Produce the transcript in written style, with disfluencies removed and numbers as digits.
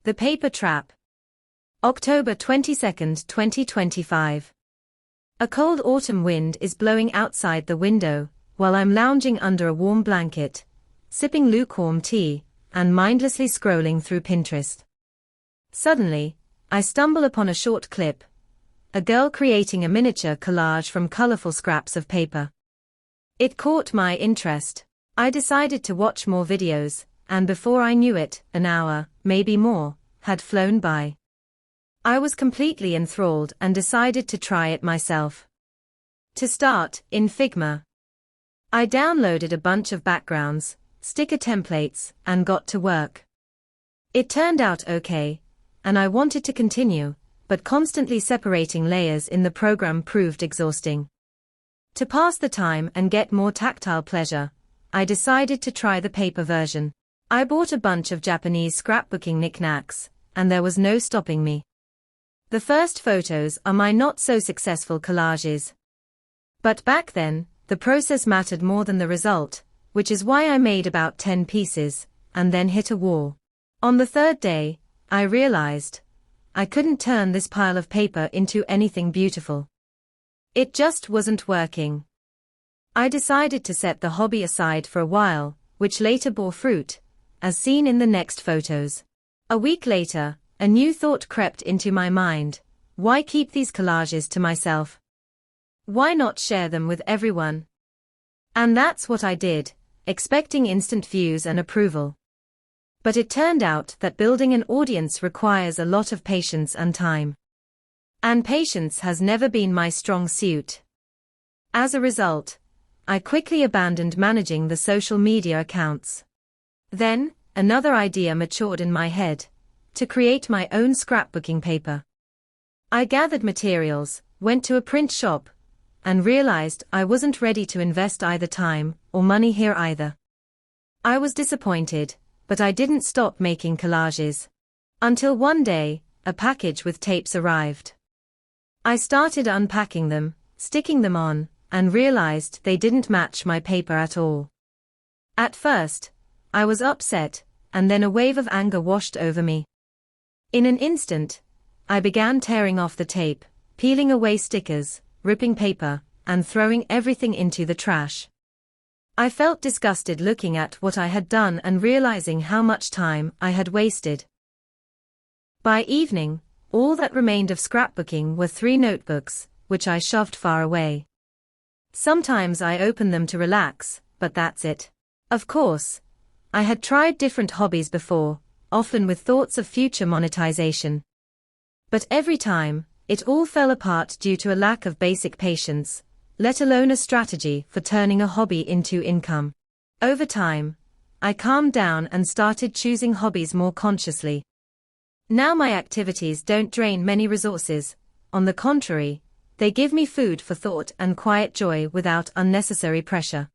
The Paper Trap. October 22, 2025. A cold autumn wind is blowing outside the window, while I'm lounging under a warm blanket, sipping lukewarm tea, and mindlessly scrolling through Pinterest. Suddenly, I stumble upon a short clip. A girl creating a miniature collage from colorful scraps of paper. It caught my interest. I decided to watch more videos, and before I knew it, an hour, maybe more, had flown by. I was completely enthralled and decided to try it myself. To start, in Figma, I downloaded a bunch of backgrounds, sticker templates, and got to work. It turned out okay, and I wanted to continue, but constantly separating layers in the program proved exhausting. To pass the time and get more tactile pleasure, I decided to try the paper version. I bought a bunch of Japanese scrapbooking knickknacks, and there was no stopping me. The first photos are my not-so-successful collages. But back then, the process mattered more than the result, which is why I made about 10 pieces, and then hit a wall. On the third day, I realized I couldn't turn this pile of paper into anything beautiful. It just wasn't working. I decided to set the hobby aside for a while, which later bore fruit, as seen in the next photos. A week later, a new thought crept into my mind. Why keep these collages to myself? Why not share them with everyone? And that's what I did, expecting instant views and approval. But it turned out that building an audience requires a lot of patience and time. And patience has never been my strong suit. As a result, I quickly abandoned managing the social media accounts. Then, another idea matured in my head: to create my own scrapbooking paper. I gathered materials, went to a print shop, and realized I wasn't ready to invest either time or money here either. I was disappointed, but I didn't stop making collages. Until one day, a package with tapes arrived. I started unpacking them, sticking them on, and realized they didn't match my paper at all. At first, I was upset, and then a wave of anger washed over me. In an instant, I began tearing off the tape, peeling away stickers, ripping paper, and throwing everything into the trash. I felt disgusted looking at what I had done and realizing how much time I had wasted. By evening, all that remained of scrapbooking were 3 notebooks, which I shoved far away. Sometimes I open them to relax, but that's it. Of course, I had tried different hobbies before, often with thoughts of future monetization. But every time, it all fell apart due to a lack of basic patience, let alone a strategy for turning a hobby into income. Over time, I calmed down and started choosing hobbies more consciously. Now my activities don't drain many resources, on the contrary, they give me food for thought and quiet joy without unnecessary pressure.